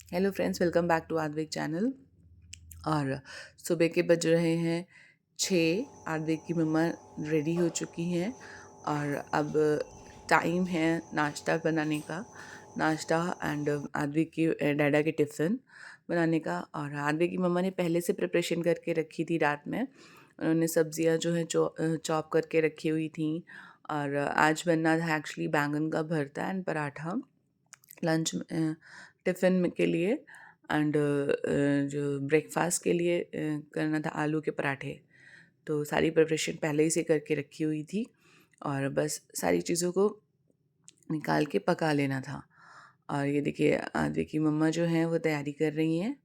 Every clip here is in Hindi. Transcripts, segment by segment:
Hello friends, welcome back to Aadvik channel. और सुबह के बज रहे हैं 6। आद्विक की मम्मा रेडी हो चुकी हैं और अब टाइम है नाश्ता बनाने का। नाश्ता एंड आद्विक की डैडा के टिफ़िन बनाने का। और आद्विक की मम्मा ने पहले से प्रिपरेशन करके रखी थी रात में। उन्होंने सब्जियां जो हैं चॉप करके रखी हुई थी। और आज बनना था एक्चुअली बैंगन का भरता एंड पराठा लंच टिफ़िन के लिए। एंड जो ब्रेकफास्ट के लिए करना था आलू के पराठे। तो सारी प्रिपरेशन पहले ही से करके रखी हुई थी और बस सारी चीज़ों को निकाल के पका लेना था। और ये देखिए आद्य की मम्मा जो हैं वो तैयारी कर रही हैं।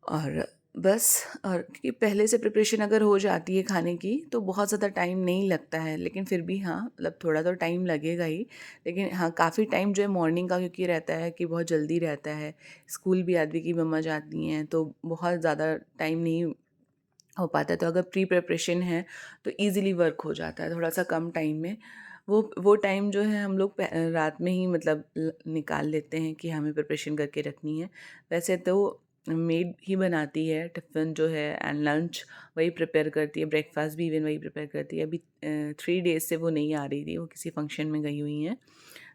और बस, और क्योंकि पहले से प्रिपरेशन अगर हो जाती है खाने की तो बहुत ज़्यादा टाइम नहीं लगता है, लेकिन फिर भी हाँ मतलब थोड़ा तो टाइम लगेगा ही। लेकिन हाँ काफ़ी टाइम जो है मॉर्निंग का क्योंकि रहता है कि बहुत जल्दी रहता है। स्कूल भी आदि की मम्मा जाती हैं तो बहुत ज़्यादा टाइम नहीं हो पाता है। तो अगर प्री प्रिपरेशन है तो ईज़िली वर्क हो जाता है थोड़ा सा कम टाइम में। वो टाइम जो है हम लोग रात में ही मतलब निकाल लेते हैं कि हमें प्रिपरेशन करके रखनी है। वैसे तो मेड ही बनाती है टिफ़िन जो है एंड लंच वही प्रिपेयर करती है, ब्रेकफास्ट भी इवन वही प्रिपेयर करती है। अभी 3 डेज़ से वो नहीं आ रही थी, वो किसी फंक्शन में गई हुई हैं।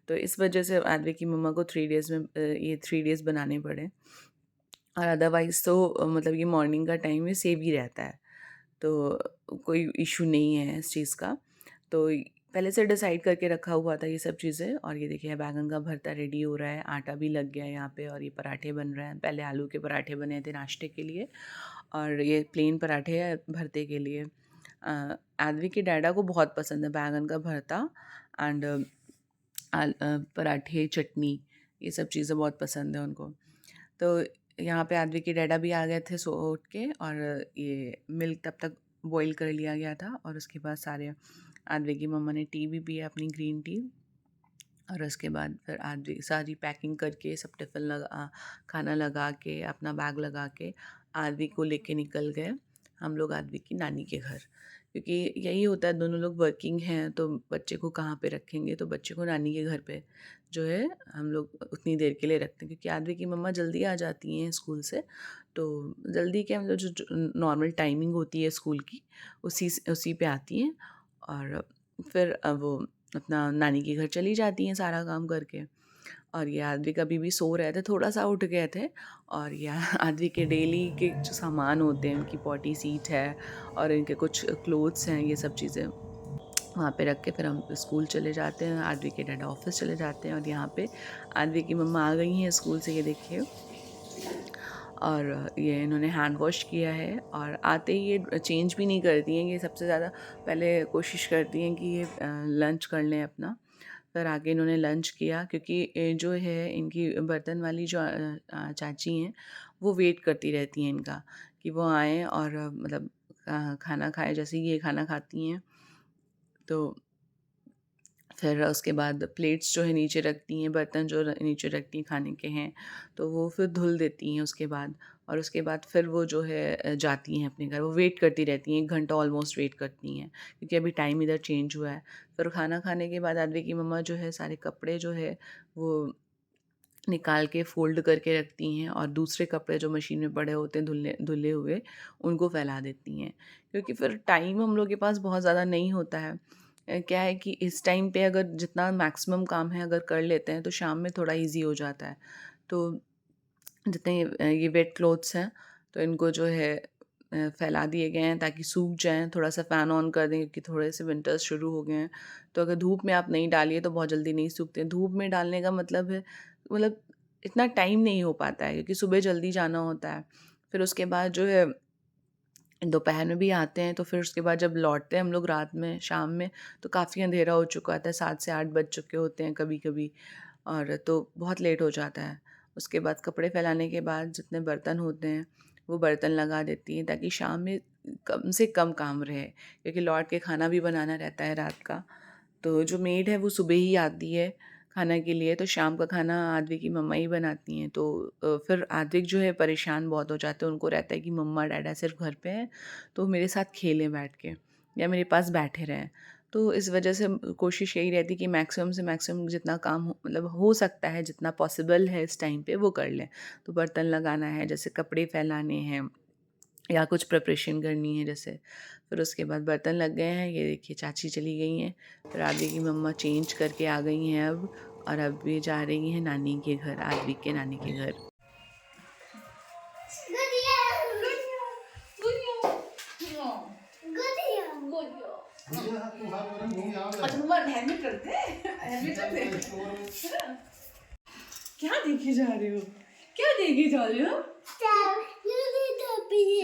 तो इस वजह से आद्विक की मम्मा को 3 डेज़ में ये 3 डेज़ बनाने पड़े। और अदरवाइज़ तो मतलब ये मॉर्निंग का टाइम है, सेव ही रहता है। तो कोई इशू नहीं है इस चीज़ का। तो पहले से डिसाइड करके रखा हुआ था ये सब चीज़ें। और ये देखिए बैंगन का भरता रेडी हो रहा है, आटा भी लग गया है यहाँ पे और ये पराठे बन रहे हैं। पहले आलू के पराठे बने थे नाश्ते के लिए और ये प्लेन पराठे हैं भरते के लिए। आदवी के डैडा को बहुत पसंद है बैंगन का भरता एंड पराठे चटनी, ये सब चीज़ें बहुत पसंद है उनको। तो यहाँ पे आद्विक के डैडा भी आ गए थे सो उठ के, और ये मिल्क तब तक बॉईल कर लिया गया था। और उसके बाद सारे आद्विक की मम्मा ने टी भी पिया, अपनी ग्रीन टी। और उसके बाद फिर आद्विक सारी पैकिंग करके सब टिफ़िन खाना लगा के अपना बैग लगा के आद्विक को लेके निकल गए हम लोग आद्विक की नानी के घर। क्योंकि यही होता है, दोनों लोग वर्किंग हैं तो बच्चे को कहाँ पे रखेंगे, तो बच्चे को नानी के घर पे जो है हम लोग उतनी देर के लिए रखते हैं। क्योंकि आद्विक की मम्मा जल्दी आ जाती हैं स्कूल से, तो जल्दी क्या मतलब जो नॉर्मल टाइमिंग होती है स्कूल की उसी पे आती हैं। और फिर वो अपना नानी के घर चली जाती हैं सारा काम करके। और ये आद्विक अभी भी सो रहे थे, थोड़ा सा उठ गए थे। और ये आद्विक के डेली के जो सामान होते हैं, उनकी पॉटी सीट है और इनके कुछ क्लोथ्स हैं, ये सब चीज़ें वहाँ पे रख के फिर हम स्कूल चले जाते हैं। आद्विक के डैडा ऑफिस चले जाते हैं और यहाँ पे आद्विक की मम्मा आ गई हैं स्कूल से, ये देखिए। और ये इन्होंने हैंड वॉश किया है और आते ही ये चेंज भी नहीं करती हैं। ये सबसे ज़्यादा पहले कोशिश करती हैं कि ये लंच कर लें अपना। फिर आगे इन्होंने लंच किया, क्योंकि जो है इनकी बर्तन वाली जो चाची हैं वो वेट करती रहती हैं इनका कि वो आएँ और मतलब खाना खाएँ। जैसे ही ये खाना खाती हैं तो फिर उसके बाद प्लेट्स जो है नीचे रखती हैं, बर्तन जो नीचे रखती हैं खाने के हैं तो वो फिर धुल देती हैं उसके बाद। और उसके बाद फिर वो जो है जाती हैं अपने घर। वो वेट करती रहती हैं, 1 घंटा ऑलमोस्ट वेट करती हैं, क्योंकि अभी टाइम इधर चेंज हुआ है। फिर खाना खाने के बाद आद्विक की मम्मा जो है सारे कपड़े जो है वो निकाल के फ़ोल्ड करके रखती हैं और दूसरे कपड़े जो मशीन में पड़े होते हैं धुलने धुले हुए, उनको फैला देती हैं। क्योंकि फिर टाइम हम लोग के पास बहुत ज़्यादा नहीं होता है। क्या है कि इस टाइम पे अगर जितना मैक्सिमम काम है अगर कर लेते हैं तो शाम में थोड़ा ईज़ी हो जाता है। तो जितने ये वेट क्लॉथ्स हैं तो इनको जो है फैला दिए गए हैं ताकि सूख जाएँ। थोड़ा-सा फ़ैन ऑन कर दें क्योंकि थोड़े से विंटर्स शुरू हो गए हैं। तो अगर धूप में आप नहीं डालिए तो बहुत जल्दी नहीं सूखते हैं। धूप में डालने का मतलब है मतलब इतना टाइम नहीं हो पाता है, क्योंकि सुबह जल्दी जाना होता है। फिर उसके बाद जो है दोपहर में भी आते हैं, तो फिर उसके बाद जब लौटते हैं हम लोग रात में, शाम में, तो काफ़ी अंधेरा हो चुका होता है, 7 से 8 बज चुके होते हैं कभी-कभी। और तो बहुत लेट हो जाता है। उसके बाद कपड़े फैलाने के बाद जितने बर्तन होते हैं वो बर्तन लगा देती हैं ताकि शाम में कम से कम काम रहे, क्योंकि लौट के खाना भी बनाना रहता है रात का। तो जो मेड है वो सुबह ही आती है खाना के लिए, तो शाम का खाना आद्विक की मम्मा ही बनाती हैं। तो फिर आद्विक जो है परेशान बहुत हो जाते हैं, उनको रहता है कि मम्मा डैडा सिर्फ घर पे हैं तो मेरे साथ खेलें बैठ के या मेरे पास बैठे रहें। तो इस वजह से कोशिश यही रहती कि मैक्सिमम से मैक्सिमम जितना काम मतलब हो सकता है, जितना पॉसिबल है इस टाइम पे वो कर लें। तो बर्तन लगाना है, जैसे कपड़े फैलाने हैं या कुछ प्रिपरेशन करनी है जैसे, फिर उसके बाद बर्तन लग गए हैं। ये देखिए चाची चली गई हैं, फिर आदि की मम्मा चेंज करके आ गई हैं अब, और अब ये जा रही हैं नानी के घर, आदि के नानी के घर। क्या देखे जा रहे हो? क्या देखे जा रहे हो?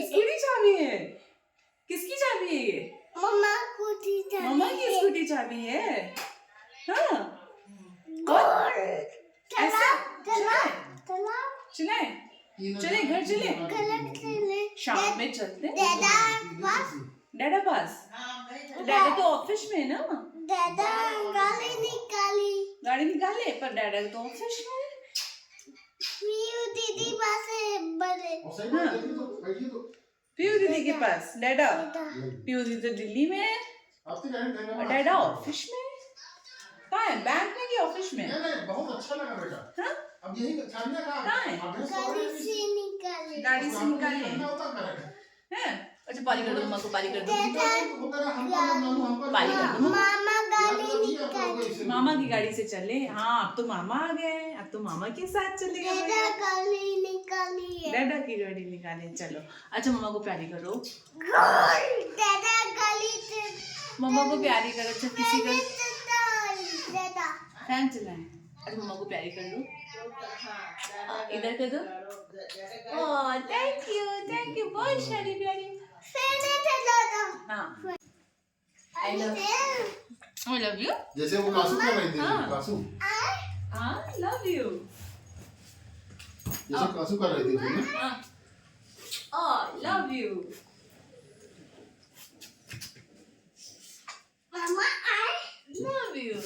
स्कूटी चाबी है। किसकी चाबी है ये? मम्मा की स्कूटी चाबी है। हाँ, ऐसा चले चले घर चले, शाम में चलते डैडा पास। डैडा तो ऑफिस में है ना। गाड़ी निकाले, पर डैडा तो ऑफिस में है। दीदी पास पीयू दीदी के पास डैडा। पीयू दीदी तो दिल्ली में है और डैडा ऑफिस में है। कहाँ है, बैंक में कि ऑफिस में? नहीं, बहुत अच्छा लगा बेटा। हाँ? अब यही कहाँ है? गाड़ी से निकाले हैं। अच्छा पारी कर दो, मम्मा को पारी कर दो, पारी कर दो। मामा की गाड़ी से चले। हाँ, अब तो मामा आ गए हैं, अब तो मामा के साथ चलेगा। डैडा की गाड़ी निकाले, चलो। अच्छा मम्मा को प्यारी करो, मम्मा को प्यारी करो। अच्छा किसी का फैन चलाएं। अच्छा मम्मा को प्यारी कर दो, इधर कर दो। ओह थैंक यू बहुत सारी प्यारी। हाँ I love you। जैसे वो कासू कर रही थी, कासू। I love you। जैसे कासू कर रही थी ना। Oh, love you। Mama, I love you।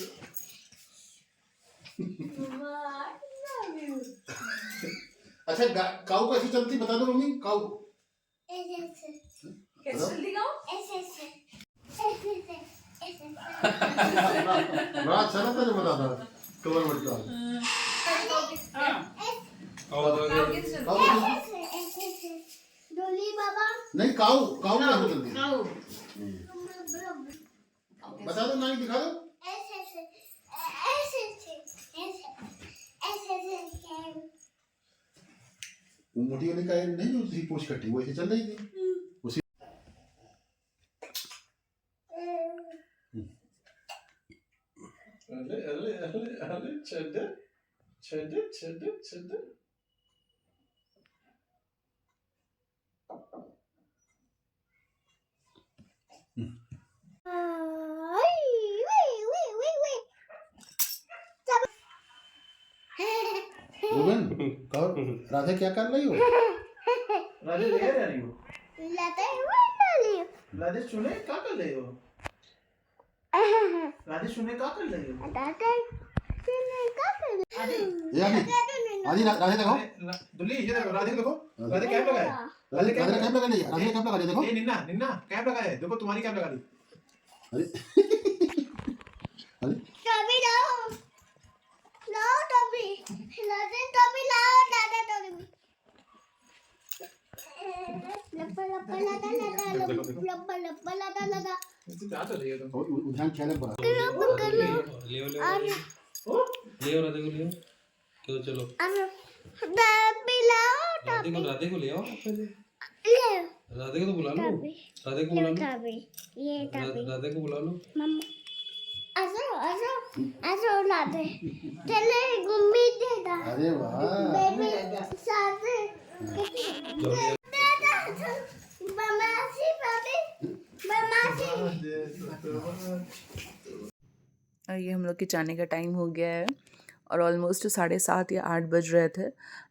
Mama, I love you। अच्छा काऊ कैसे चलती बता दो मम्मी। काऊ कैसे चलती काऊ? बड़ा अच्छा लगता है बता था कवर मटका। डोली बाबा नहीं काऊ काऊ कैसे चलती बता दो, नानी दिखा दो। वो मोटी वाली का नहीं जो थी पोछ कटी, वो ऐसे चल रही थी उसी। अरे चढ़ चढ़ चढ़ चढ़। रोगन कौर राधे क्या कर रही हो? राधे ले रही हो? राधे सुने क्या कर रही हो? राधे सुने क्या कर रही हो? आदि राधे देखो। दुल्ली ये देखो, राधे देखो, राधे कैप लगा है। राधे कैप लगा नहीं, राधे कैप लगा देखो। ये निन्ना निन्ना कैप लगा है, देखो तुम्हारी कैप लगा दी। अरे अरे टॉबी लाओ टॉबी लाओ दादा टॉबी लप्पा लगा तो क्या कर रही हो तुम? उद्यान खेलने पर लियो राधे को लियो। चलो चलो टॉबी लाओ राधे को ले आओ पहले। ले राधे को तो बुला लो, राधे को बुला लो, ये टॉबी राधे को बुला लो। मम्मा आजो लादे चले गुम्मी देदा। अरे वाह बेबी साथे दादा बमासी पापी बमासी। और ये हम लोग के जाने का टाइम हो गया है और ऑलमोस्ट 7:30 या 8 बज रहे थे।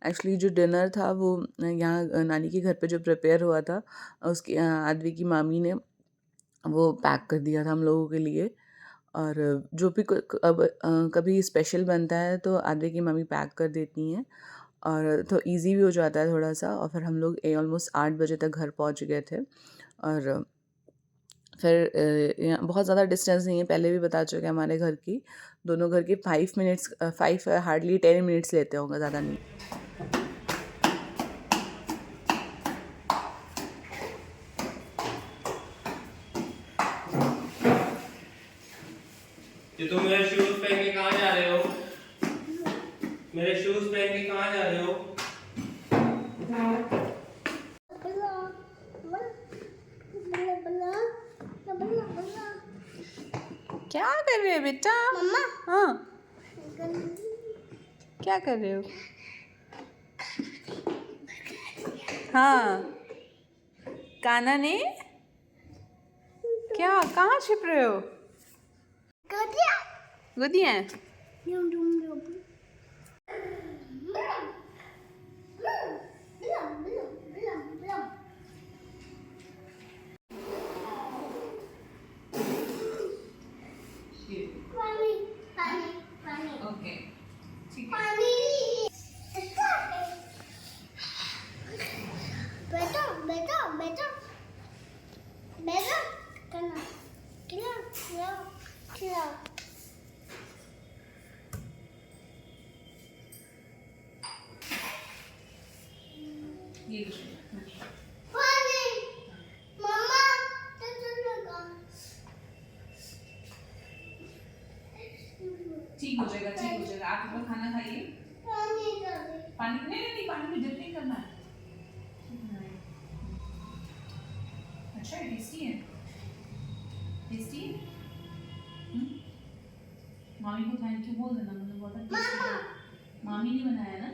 एक्चुअली जो डिनर था वो यहाँ नानी के घर पे जो प्रिपेयर हुआ था, उसकी आदवी की मामी ने वो पैक कर दिया था हम लोगों के लिए। और जो भी अब कभी स्पेशल बनता है तो आदवी की मम्मी पैक कर देती हैं, और तो इजी भी हो जाता है थोड़ा सा। और फिर हम लोग ऑलमोस्ट 8 बजे तक घर पहुंच गए थे। और फिर यहाँ बहुत ज़्यादा डिस्टेंस नहीं है, पहले भी बता चुके हैं हमारे घर की। दोनों घर के 5 मिनट्स 5 हार्डली 10 मिनट्स लेते होंगे, ज़्यादा नहीं। ये तुम मेरे शूज पहन के कहाँ जा रहे हो? मेरे शूज पहन के कहाँ जा रहे हो? क्या कर रहे हो बेटा? मम्मा हाँ, क्या कर रहे हो? हाँ, काना ने क्या, कहाँ छिप रहे हो? गदिया गुदिया डुम डुम डुम पानी पानी पानी ओके, पानी बेटा बेटा बेटा बेटा करना खिला खिला खिला पानी मम्मा चल लगा ठीक हो जाएगा, ठीक हो जाएगा। आप लोग खाना खाइए। पानी दे पानी नहीं, पानी में डिप नहीं करना है। अच्छा है, टेस्टी है, टेस्टी है। मामी को थैंक यू बोल देना, मुझे बहुत टेस्टी है। मामी ने बनाया ना।